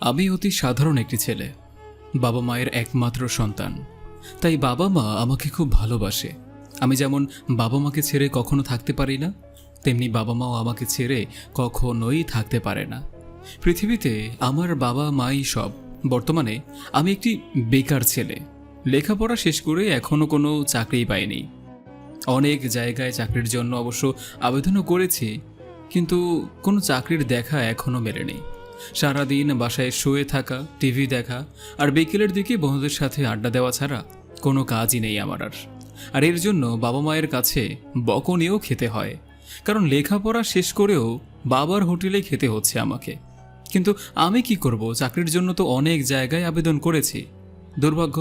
আমি অতি সাধারণ একটি ছেলে, বাবা মায়ের একমাত্র সন্তান। তাই বাবা মা আমাকে খুব ভালোবাসে। আমি যেমন বাবা মাকে ছেড়ে কখনো থাকতে পারি না, তেমনি বাবা মাও আমাকে ছেড়ে কখনোই থাকতে পারে না। পৃথিবীতে আমার বাবা মাই সব। বর্তমানে আমি একটি বেকার ছেলে, লেখাপড়া শেষ করে এখনও কোনো চাকরিই পাইনি। অনেক জায়গায় চাকরির জন্য অবশ্য আবেদনও করেছি, কিন্তু কোনো চাকরির দেখা এখনও মেলেনি। সারাদিন বাসায় শুয়ে থাকা, টিভি দেখা আর বিকেলের দিকে বন্ধুদের সাথে আড্ডা দেওয়া ছাড়া কোনো কাজই নেই আমার আর এর জন্য বাবা মায়ের কাছে বকুনিও খেতে হয়, কারণ লেখাপড়া শেষ করেও বাবার হোটেলে খেতে হচ্ছে আমাকে। কিন্তু আমি কি করব? চাকরির জন্য তো অনেক জায়গায় আবেদন করেছি, দুর্ভাগ্য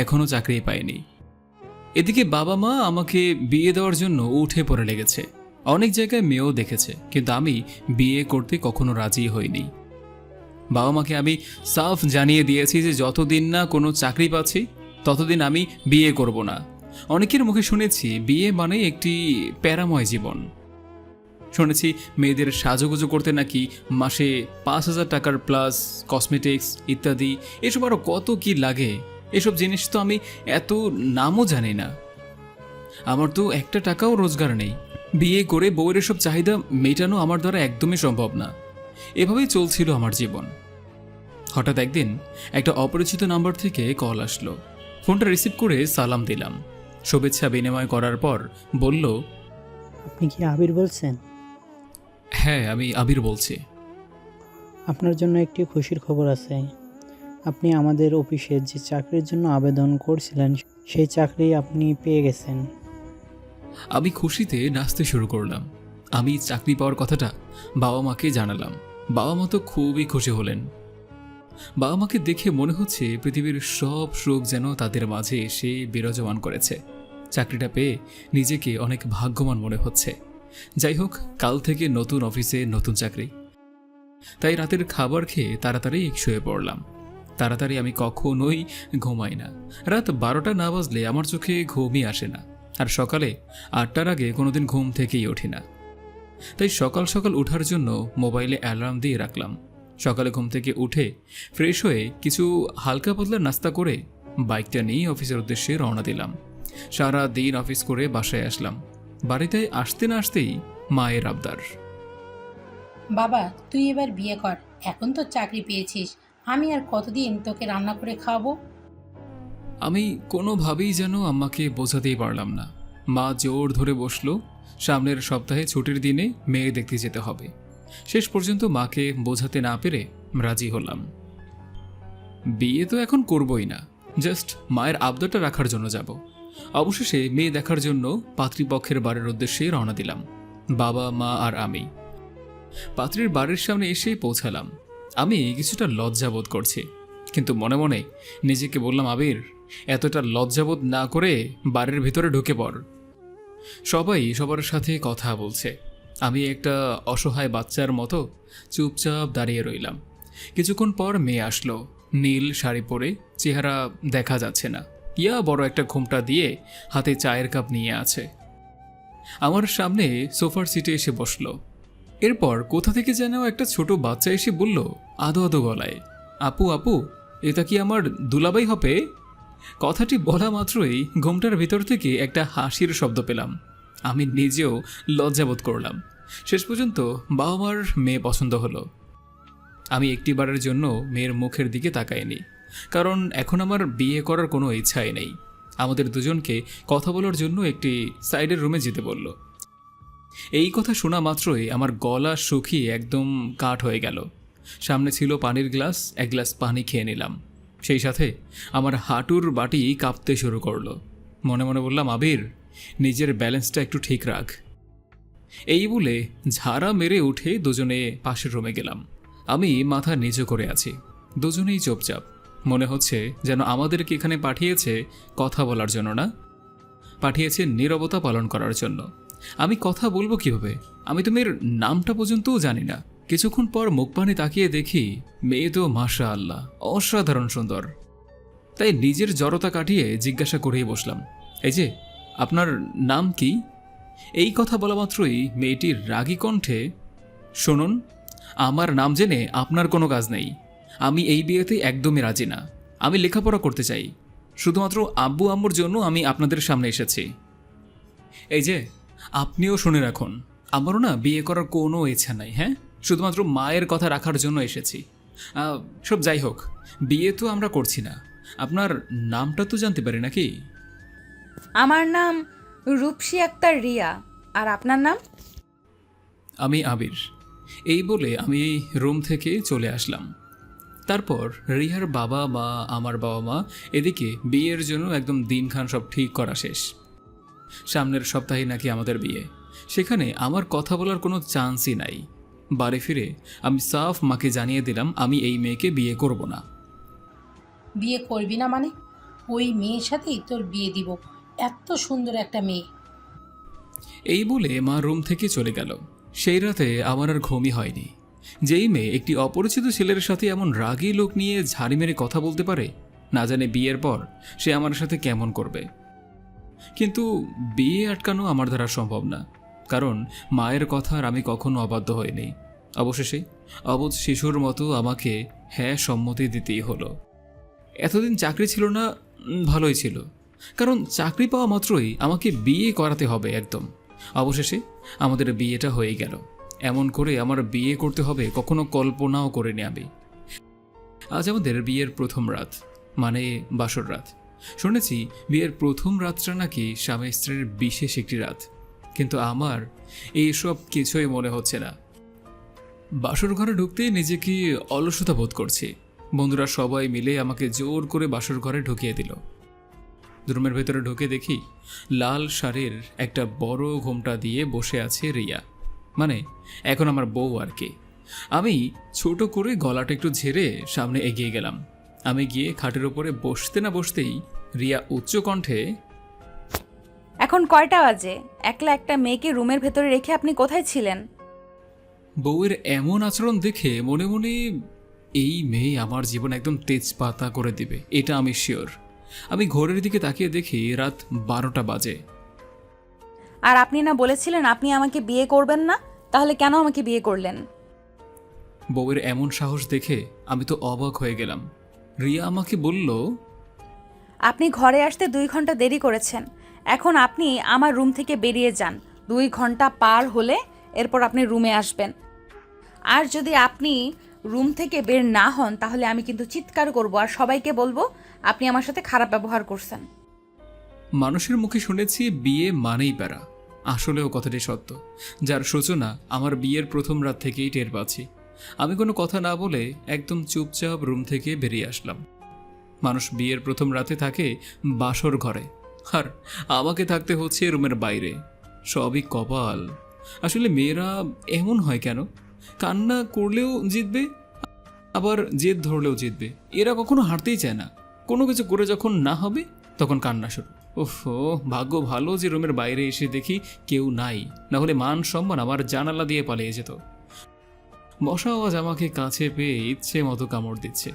এখনও চাকরি পাইনি। এদিকে বাবা মা আমাকে বিয়ে দেওয়ার জন্য উঠে পড়ে লেগেছে। অনেক জায়গায় মেয়েও দেখেছে, কিন্তু আমি বিয়ে করতে কখনো রাজি হইনি। বাবা মাকে আমি সাফ জানিয়ে দিয়েছি যে যতদিন না কোনো চাকরি পাচ্ছি ততদিন আমি বিয়ে করব না। অনেকের মুখে শুনেছি বিয়ে মানে একটি প্যারাময় জীবন। শুনেছি মেয়েদের সাজুগুজু করতে নাকি মাসে 5,000 টাকার প্লাস কসমেটিক্স ইত্যাদি, এসব আরও কত কি লাগে। এসব জিনিস তো আমি এত নামও জানি না। আমার তো একটা টাকাও রোজগার নেই। বিয়ে করে বউয়ের এসব চাহিদা মেটানো আমার দ্বারা একদমই সম্ভব না। এভাবেই চলছিল আমার জীবন। হঠাৎ একদিন একটা অপরিচিত নাম্বার থেকে কল আসলো। ফোনটা রিসিভ করে সালাম দিলাম। শুভেচ্ছা বিনিময় করার পর বলল, আপনি কি আবির বলছেন? হ্যাঁ, আমি আবির বলছি। আপনার জন্য একটি খুশির খবর আছে। আপনি আমাদের অফিসে যে চাকরির জন্য আবেদন করছিলেন সেই চাকরি আপনি পেয়ে গেছেন। আমি খুশিতে নাচতে শুরু করলাম। আমি চাকরি পাওয়ার কথাটা বাবা মাকে জানালাম। বাবা মা তো খুবই খুশি হলেন। বাবা মাকে দেখে মনে হচ্ছে পৃথিবীর সব সুখ যেন তাদের মাঝে এসে বিরাজমান করেছে। চাকরিটা পেয়ে নিজেকে অনেক ভাগ্যবান মনে হচ্ছে। যাই হোক, কাল থেকে নতুন অফিসে নতুন চাকরি। তাই রাতের খাবার খেয়ে তাড়াতাড়ি শুয়ে পড়লাম। তাড়াতাড়ি আমি কখনোই ঘুমাই না। রাত 12টা না বাজলে আমার চোখে ঘুমই আসে না। আর সকালে 8টার আগে কোনোদিন ঘুম থেকেই উঠি না। তাই সকাল সকাল ওঠার জন্য মোবাইলে অ্যালার্ম দিয়ে রাখলাম। সকালে ঘুম থেকে উঠে ফ্রেশ হয়ে কিছু হালকা পাতলা নাস্তা করে বাইকটা নিয়ে অফিসের উদ্দেশ্যে রওনা দিলাম। সারা দিন অফিস করে বাসায় আসলাম। বাড়িতে আসতে না আসতেই মায়ের আবদার, বাবা, তুই এবার বিয়ে কর। এখন তো চাকরি পেয়েছিস, আমি আর কতদিন তোকে রান্না করে খাওয়াবো? আমি কোনোভাবেই যেন আম্মাকে বোঝাতেই পারলাম না। মা জোর ধরে বসলো, সামনের সপ্তাহে ছুটির দিনে মেয়ে দেখতে যেতে হবে। শেষ পর্যন্ত মাকে বোঝাতে না পেরে রাজি হলাম। বিয়ে তো এখন করবই না, জাস্ট মায়ের আবদারটা রাখার জন্য যাব। অবশেষে মেয়ে দেখার জন্য পাত্রীপক্ষের বাড়ির উদ্দেশ্যে রওনা দিলাম, বাবা মা আর আমি। পাত্রীর বাড়ির সামনে এসেই পৌঁছালাম। আমি কিছুটা লজ্জাবোধ করছি, কিন্তু মনে মনে নিজেকে বললাম, আবির, এতটা লজ্জাবোধ না করে বাড়ির ভিতরে ঢুকে পড়। সবাই সবার সাথে কথা বলছে, আমি একটা অসহায় বাচ্চার মতো চুপচাপ দাঁড়িয়ে রইলাম। কিছুক্ষণ পর মেয়ে আসলো। নীল শাড়ি পরে, চেহারা দেখা যাচ্ছে না, ইয়া বড় একটা ঘোমটা দিয়ে হাতে চায়ের কাপ নিয়ে আছে। আমার সামনে সোফার সিটে এসে বসলো। এরপর কোথা থেকে যেন একটা ছোট বাচ্চা এসে বলল আদো আদো গলায়, আপু আপু, এটা কি আমার দুলাভাই হবে? কথাটি বলা মাত্রই ঘোমটার ভিতর থেকে একটা হাসির শব্দ পেলাম। আমি নিজেও লজ্জাবোধ করলাম। শেষ পর্যন্ত বাবা মার মেয়ে পছন্দ হলো। আমি একটিবারের জন্য মেয়ের মুখের দিকে তাকাইনি, কারণ এখন আমার বিয়ে করার কোনো ইচ্ছাই নেই। আমাদের দুজনকে কথা বলার জন্য একটি সাইডের রুমে যেতে বলল। এই কথা শোনা মাত্রই আমার গলা শুকিয়ে একদম কাঠ হয়ে গেল। সামনে ছিল পানির গ্লাস, এক গ্লাস পানি খেয়ে নিলাম। সেই সাথে আমার হাঁটুর বাটি কাঁপতে শুরু করলো। মনে মনে বললাম, আবির, নিজের ব্যালেন্সটা একটু ঠিক রাখ। এই বলে ঝাড়া মেরে উঠে দুজনে পাশের রুমে গেলাম। আমি মাথা নিচু করে আছি, দুজনেই চুপচাপ। মনে হচ্ছে যেন আমাদেরকে এখানে পাঠিয়েছে কথা বলার জন্য না, পাঠিয়েছে নীরবতা পালন করার জন্য। আমি কথা বলবো কিভাবে? আমি তো মেয়ের নামটা পর্যন্তও জানি না। কিছুক্ষণ পর মুখ পানে তাকিয়ে দেখি মেয়ে তো মাশা আল্লাহ অসাধারণ সুন্দর। তাই নিজের জড়তা কাটিয়ে জিজ্ঞাসা করেই বসলাম, এই যে, আপনার নাম কি? এই কথা বলা মাত্রই মেয়েটির রাগী কণ্ঠে, শুনুন, আমার নাম জেনে আপনার কোনো কাজ নেই। আমি এই বিয়েতে একদমই রাজি না। আমি লেখাপড়া করতে চাই। শুধুমাত্র আব্বু আম্মুর জন্য আমি আপনাদের সামনে এসেছি। এই যে, আপনিও শুনে রাখুন, আমারও না বিয়ে করার কোনো ইচ্ছা নাই। হ্যাঁ, শুধুমাত্র মায়ের কথা রাখার জন্য এসেছি। সব যাই হোক, বিয়ে তো আমরা করছি না। আপনার নামটা তো জানতে পারি নাকি? আমার নাম রূপসী আক্তার রিয়া। আর আপনার নাম? আমি আবির। এই বলে আমি রুম থেকে চলে আসলাম। তারপর রিহার বাবা মা, আমার বাবা মা এদিকে বিয়ের জন্য একদম দিনখান সব ঠিক করা শেষ। সামনের সপ্তাহে নাকি আমাদের বিয়ে। সেখানে আমার কথা বলার কোনো চান্সই নাই। বাড়ি ফিরে আমি সাফ মাকে জানিয়ে দিলাম আমি এই মেয়েকে বিয়ে করব না। বিয়ে করবি না মানে? ওই মেয়ের সাথেই তোর বিয়ে দিব। এত সুন্দর একটা মেয়ে। এই বলে মা রুম থেকে চলে গেল। সেই রাতে আমার আর ঘুমই হয়নি। যেই মেয়ে একটি অপরিচিত ছেলের সাথে এমন রাগী লোক নিয়ে ঝাড়ি মেরে কথা বলতে পারে, না জানে বিয়ের পর সে আমার সাথে কেমন করবে। কিন্তু বিয়ে আটকানো আমার দ্বারা সম্ভব না, কারণ মায়ের কথার আমি কখনো অবাধ্য হইনি। অবশেষে অবুঝ শিশুর মতো আমাকে হ্যাঁ সম্মতি দিতেই হলো। এতদিন চাকরি ছিল না, ভালোই ছিল, কারণ চাকরি পাওয়া মাত্রই আমাকে বিয়ে করাতে হবে একদম। অবশেষে আমাদের বিয়েটা হয়ে গেল। এমন করে আমার বিয়ে করতে হবে কখনো কল্পনাও করিনি আমি। আজ আমাদের বিয়ের প্রথম রাত, মানে বাসর রাত। শুনেছি বিয়ের প্রথম রাতটা নাকি স্বামী স্ত্রীর বিশেষ একটি রাত, কিন্তু আমার এইসব কিছুই মনে হচ্ছে না। বাসর ঘরে ঢুকতেই নিজেকে অলসতা বোধ করছি। বন্ধুরা সবাই মিলে আমাকে জোর করে বাসর ঘরে ঢুকিয়ে দিল। রুমের ভেতরে ঢুকে দেখি লাল শাড়ির একটা বড় ঘোমটা দিয়ে বসে আছে রিয়া, মানে এখন আমার বউ আর কি। আমি ছোট করে গলাটা একটু ঝেড়ে সামনে এগিয়ে গেলাম। আমি গিয়ে খাটের ওপরে বসতে না বসতেই রিয়া উচ্চ কণ্ঠে, এখন কয়টা বাজে? একলা একটা মেয়েকে রুমের ভেতরে রেখে আপনি কোথায় ছিলেন? বউয়ের এমন আচরণ দেখে মনে মনে এই মেয়ে আমার জীবন একদম তেজপাতা করে দিবে, এটা আমি শিওর। আমি ঘরের দিকে তাকিয়ে দেখি রাত 12টা বাজে। আর আপনি না বলেছিলেন আপনি আমাকে বিয়ে করবেন না? তাহলে কেন আমাকে বিয়ে করলেন? বউয়ের এমন সাহস দেখে আমি তো অবাক হয়ে গেলাম। রিয়া আমাকে বলল, আপনি ঘরে আসতে 2 ঘন্টা দেরি করেছেন। এখন আপনি আমার রুম থেকে বেরিয়ে যান। 2 ঘন্টা পার হলে এরপর আপনি রুমে আসবেন। আর যদি আপনি রুম থেকে বের না হন তাহলে আমি কিন্তু চিৎকার করব আর সবাইকে বলবো আপনি আমার সাথে খারাপ ব্যবহার করছেন। মানুষের মুখে শুনেছি বিয়ে মানেই প্যারা। আসলেও কথাটি সত্য, যার সূচনা আমার বিয়ের প্রথম রাত থেকেই টের পাচ্ছি। আমি কোনো কথা না বলে একদম চুপচাপ রুম থেকে বেরিয়ে আসলাম। মানুষ বিয়ের প্রথম রাতে থাকে বাসর ঘরে, আর আমাকে থাকতে হচ্ছে রুমের বাইরে। সবই কপাল। আসলে মেয়েরা এমন হয় কেন? কান্না করলেও জিতবে, আবার জেদ ধরলেও জিতবে। এরা কখনো হারতেই চায় না। কোনো কিছু করে যখন না হবে তখন কান্না শুরু। ওফো, ভাগ্য ভালো যে রুমের বাইরে এসে দেখি কেউ নাই, না হলে মান সম্মান আমার জানালা দিয়ে পালিয়ে যেত। মশা আওয়াজ আমাকে কাছে পেয়ে ইচ্ছে মতো কামড় দিচ্ছে।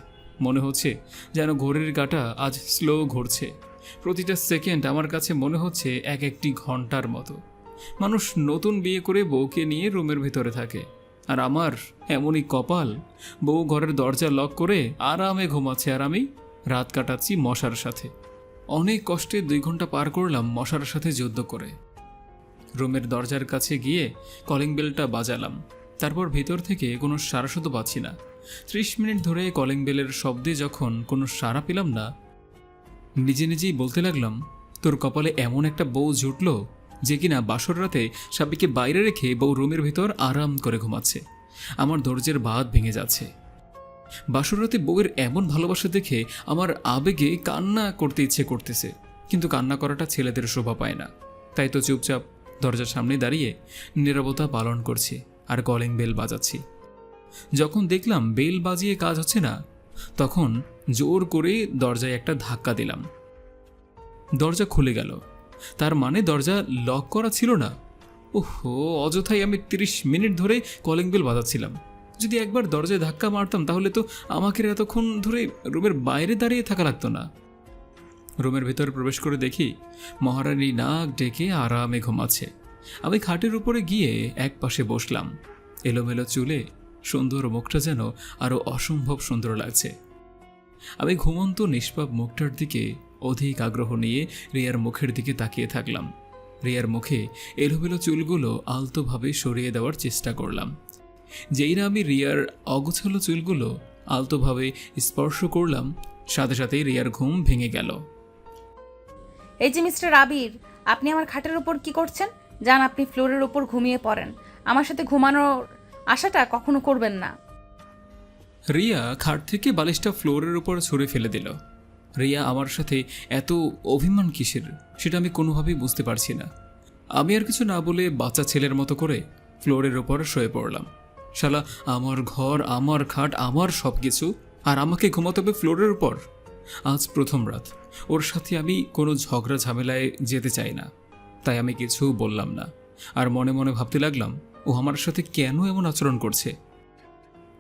মনে হচ্ছে যেন ঘড়ির কাঁটা আজ স্লো ঘুরছে। প্রতিটা সেকেন্ড আমার কাছে মনে হচ্ছে এক একটি ঘন্টার মতো। মানুষ নতুন বিয়ে করে বউকে নিয়ে রুমের ভিতরে থাকে, আর আমার এমনই কপাল, বউ ঘরের দরজা লক করে আরামে ঘুমাচ্ছে আর আমি রাত কাটাচ্ছি মশার সাথে। অনেক কষ্টে 2 ঘন্টা পার করলাম মশার সাথে যুদ্ধ করে। রুমের দরজার কাছে গিয়ে কলিং বেলটা বাজালাম। তারপর ভিতর থেকে কোনো সাড়া শব্দ পাচ্ছি না। 30 মিনিট ধরে কলিং বেলের শব্দে যখন কোনো সাড়া পেলাম না, নিজে নিজেই বলতে লাগলাম, তোর কপালে এমন একটা বউ জুটল যে কিনা বাসর রাতে স্বামীকে বাইরে রেখে বউ রুমের ভিতর আরাম করে ঘুমাচ্ছে। আমার ধৈর্যের বাঁধ ভেঙে যাচ্ছে। বাসর রাতে বউয়ের এমন ভালোবাসা দেখে আমার আবেগে কান্না করতে ইচ্ছে করতেছে, কিন্তু কান্না করাটা ছেলেদের শোভা পায় না। তাই তো চুপচাপ দরজার সামনে দাঁড়িয়ে নীরবতা পালন করছি আর কলিং বেল বাজাচ্ছি। যখন দেখলাম বেল বাজিয়ে কাজ হচ্ছে না, তখন জোর করে দরজায় একটা ধাক্কা দিলাম। দরজা খুলে গেল। তার মানে দরজা লক করা ছিল না। ওহো, অযথাই আমি 30 মিনিট ধরে কলিং বেল বাজাচ্ছিলাম। যদি একবার দরজায় ধাক্কা মারতাম তাহলে তো আমাকে এতক্ষণ ধরে রুমের বাইরে দাঁড়িয়ে থাকা লাগতো না। রুমের ভেতর প্রবেশ করে দেখি মহারানী নাক ডেকে আরামে ঘুমাচ্ছে। আমি খাটের উপরে গিয়ে এক পাশে বসলাম। এলোমেলো চুলে সুন্দর মুখটা যেন আরও অসম্ভব সুন্দর লাগছে। আমি ঘুমন্ত নিষ্পাপ মুখটার দিকে অধিক আগ্রহ নিয়ে রিয়ার মুখের দিকে তাকিয়ে থাকলাম। রিয়ার মুখে এলোমেলো চুলগুলো আলতোভাবে সরিয়ে দেওয়ার চেষ্টা করলাম। যেই না আমি রিয়ার অগোছালো চুলগুলো আলতোভাবে স্পর্শ করলাম, সাথে সাথেই রিয়ার ঘুম ভেঙে গেল। এই যে মিস্টার আবির, আপনি আমার খাটের উপর কি করছেন? যান, আপনি ফ্লোরের উপর ঘুমিয়ে পড়েন। আমার সাথে ঘুমানোর আশাটা কখনো করবেন না। রিয়া খাট থেকে বালিশটা ফ্লোরের উপর ছুঁড়ে ফেলে দিল। রিয়া আমার সাথে এত অভিমান কিসের সেটা আমি কোনোভাবেই বুঝতে পারছি না। আমি আর কিছু না বলে বাচ্চা ছেলের মতো করে ফ্লোরের ওপর শুয়ে পড়লাম। শালা, আমার ঘর, আমার খাট, আমার সব কিছু, আর আমাকে ঘুমাতে হবে ফ্লোরের উপর। আজ প্রথম রাত, ওর সাথে আমি কোনো ঝগড়া ঝামেলায় যেতে চাই না, তাই আমি কিছু বললাম না। আর মনে মনে ভাবতে লাগলাম, ও আমার সাথে কেন এমন আচরণ করছে?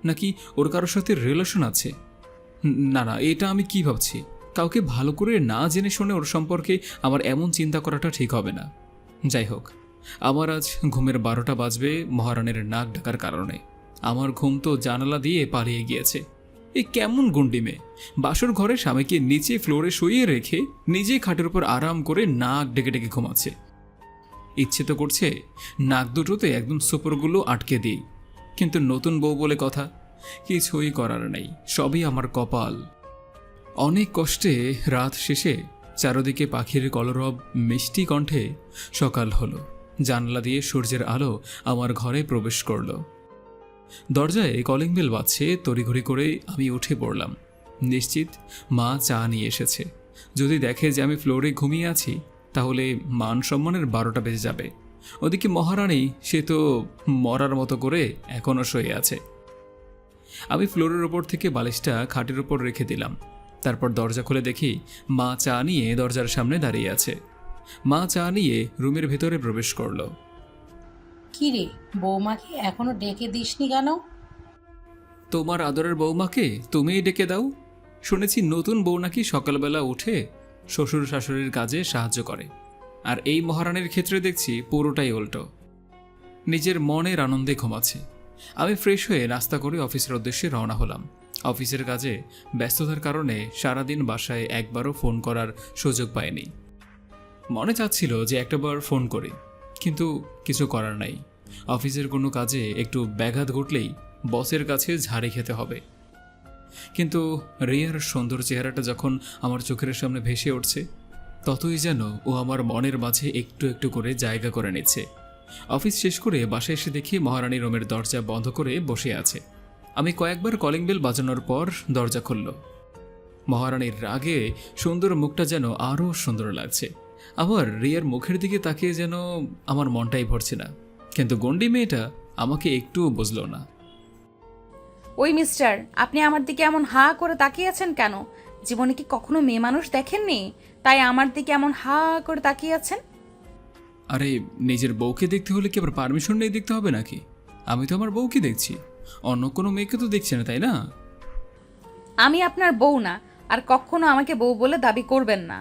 নাকি ওর কারোর সাথে রিলেশন আছে? না না, এটা আমি কি ভাবছি? কাউকে ভালো করে না জেনে শুনে ওর সম্পর্কে আমার এমন চিন্তা করাটা ঠিক হবে না। যাই হোক, আমার আজ ঘুমের 12টা বাজবে মহারানীর নাক ডাকার কারণে। আমার ঘুম তো জানালা দিয়ে পালিয়ে গিয়েছে। এ কেমন গুন্ডি মেয়ে, বাসর ঘরে স্বামীকে নিচে ফ্লোরে শুইয়ে রেখে নিজে খাটের উপর আরাম করে নাক ডেকে ডেকে ঘুমাচ্ছে। ইচ্ছে তো করছে নাক দুটোতে একদম সুপরগুলো আটকে দিই, কিন্তু নতুন বউ বলে কথা, কিছুই করার নেই, সবই আমার কপাল। অনেক কষ্টে রাত শেষে চারদিকে পাখির কলরব, মিষ্টি কণ্ঠে সকাল হলো। জানলা দিয়ে সূর্যের আলো আমার ঘরে প্রবেশ করল। দরজায় কলিং বেল বাজছে। তড়িঘড়ি করে আমি উঠে পড়লাম। নিশ্চিত মা চা নিয়ে এসেছে। যদি দেখে যে আমি ফ্লোরে ঘুমিয়ে আছি, তাহলে মান সম্মানের 12টা বেজে যাবে। ওদিকে মহারানী, সে তো মরার মতো করে এখনও শুয়ে আছে। আমি ফ্লোরের ওপর থেকে বালিশটা খাটের ওপর রেখে দিলাম। তারপর দরজা খুলে দেখি মা চা নিয়ে দরজার সামনে দাঁড়িয়ে আছে। মা চা নিয়ে রুমের ভেতরে প্রবেশ করল। কি রে, বৌমাকে এখনো ডেকে দিসনি কেন? তোমার আদরের বৌমাকে তুমিই ডেকে দাও। শুনেছি নতুন বউ নাকি সকালবেলা উঠে শ্বশুর শাশুড়ির কাজে সাহায্য করে, আর এই মহারানীর ক্ষেত্রে দেখছি পুরোটাই উল্টো। নিজের মনের আনন্দে ঘুমাচ্ছে। আমি ফ্রেশ হয়ে নাস্তা করে অফিসের উদ্দেশ্যে রওনা হলাম। অফিসের কাজে ব্যস্ততার কারণে সারাদিন বাসায় একবারও ফোন করার সুযোগ পাইনি। মনে চাচ্ছিল যে একটাবার ফোন করি, কিন্তু কিছু করার নাই। অফিসের কোনো কাজে একটু ব্যাঘাত ঘটলেই বসের কাছে ঝাড়ি খেতে হবে। কিন্তু রিয়ার সুন্দর চেহারাটা যখন আমার চোখের সামনে ভেসে উঠছে, ততই যেন ও আমার মনের মাঝে একটু একটু করে জায়গা করে নিচ্ছে। অফিস শেষ করে বাসায় এসে দেখি মহারানী রুমের দরজা বন্ধ করে বসে আছে। আমি কয়েকবার কলিং বেল বাজানোর পর দরজা খুলল। মহারানীর রাগে সুন্দর মুখটা যেন আরও সুন্দর লাগছে। আবার রিয়ার মুখের দিকে তাকিয়ে যেন আমার মনটাই ভরছে না। কিন্তু গন্ডি মেয়েটা আমাকে একটুও বুঝল না। ওই মিস্টার, আপনি আমার দিকে এমন হা করে তাকিয়ে আছেন কেন? জীবনে কি কখনো মেয়ে মানুষ দেখেননি, তাই আমার দিকে এমন হা করে তাকিয়ে আছেন? আরে, নিজের বউকে দেখতে হলে কি আবার পারমিশন নিয়ে দেখতে হবে নাকি? আমি তো আমার বউকে দেখছি, অন্য কোনো মেয়েকে তো দেখছি না, তাই না? আমি আপনার বউ না, আর কখনো আমাকে বউ বলে দাবি করবেন না।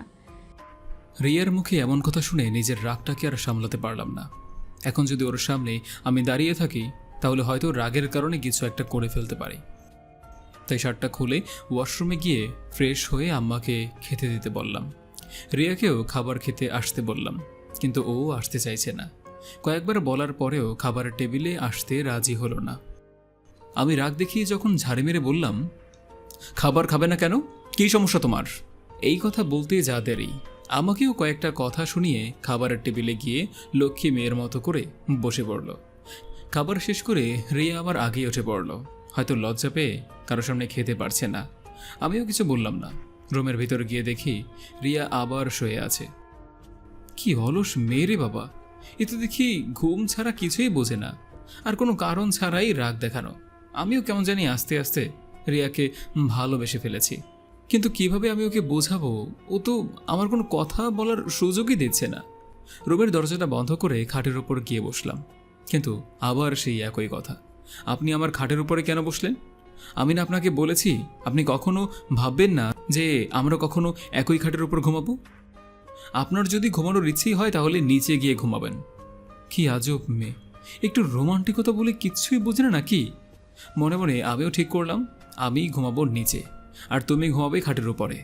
রিয়ার মুখে এমন কথা শুনে নিজের রাগটাকে আর সামলাতে পারলাম না। এখন যদি ওর সামনে আমি দাঁড়িয়ে থাকি, তাহলে হয়তো রাগের কারণে কিছু একটা করে ফেলতে পারি। তাই শার্টটা খুলে ওয়াশরুমে গিয়ে ফ্রেশ হয়ে আম্মাকে খেতে দিতে বললাম। রিয়াকেও খাবার খেতে আসতে বললাম, কিন্তু ও আসতে চাইছে না। কয়েকবার বলার পরেও খাবারের টেবিলে আসতে রাজি হলো না। আমি রাগ দেখিয়ে যখন ঝাড়ি মেরে বললাম, খাবার খাবে না কেন, কী সমস্যা তোমার? এই কথা বলতে যা দেরি, আমাকেও কয়েকটা কথা শুনিয়ে খাবারের টেবিলে গিয়ে লক্ষ্মী মেয়ের মতো করে বসে পড়ল। খাবার শেষ করে রিয়া আবার আগেই উঠে পড়ল। হয়তো লজ্জা পেয়ে কারো সামনে খেতে পারছে না। আমিও কিছু বললাম না। রুমের ভিতর গিয়ে দেখি রিয়া আবার শুয়ে আছে। কি অলস মেয়ে রে বাবা, এ তো দেখি ঘুম ছাড়া কিছুই বোঝে না, আর কোনো কারণ ছাড়াই রাগ দেখানো। আমিও কেমন জানি আস্তে আস্তে রিয়াকে ভালোবেসে ফেলেছি, কিন্তু কিভাবে আমি ওকে বোঝাবো? ও তো আমার কোনো কথা বলার সুযোগই দিচ্ছে না। রুমের দরজাটা বন্ধ করে খাটের উপর গিয়ে বসলাম, কিন্তু আবার সেই একই কথা। আপনি আমার খাটের উপরে কেন বসলেন? আমি না আপনাকে বলেছি আপনি কখনো ভাববেন না যে আমরা কখনো একই খাটের উপর ঘুমাবো? আপনার যদি ঘুমানোর ইচ্ছেই হয় তাহলে নিচে গিয়ে ঘুমাবেন। কি আজব মেয়ে, একটু রোমান্টিকতা বলে কিচ্ছুই বোঝে না নাকি? মনে মনে আমিও ঠিক করলাম আমি ঘুমাবো নিচে আর তুমি ঘুমাবে খাটের উপরে।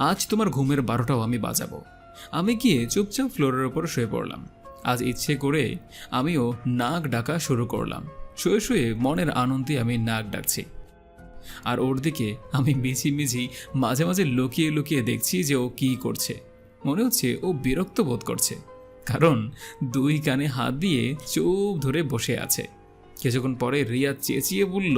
আজ তোমার ঘুমের 12টাও আমি বাজাবো। আমি গিয়ে চুপচাপ ফ্লোরের ওপর শুয়ে পড়লাম। আজ ইচ্ছে করে আমিও নাক ডাকা শুরু করলাম। শুয়ে শুয়ে মনের আনন্দে আমি নাক ডাকছি, আর ওর দিকে আমি মিছিমিছি মাঝে মাঝে লুকিয়ে লুকিয়ে দেখছি যে ও কী করছে। মনে হচ্ছে ও বিরক্ত বোধ করছে, কারণ 2 কানে হাত দিয়ে চুপ ধরে বসে আছে। কিছুক্ষণ পরে রিয়া চেঁচিয়ে বলল,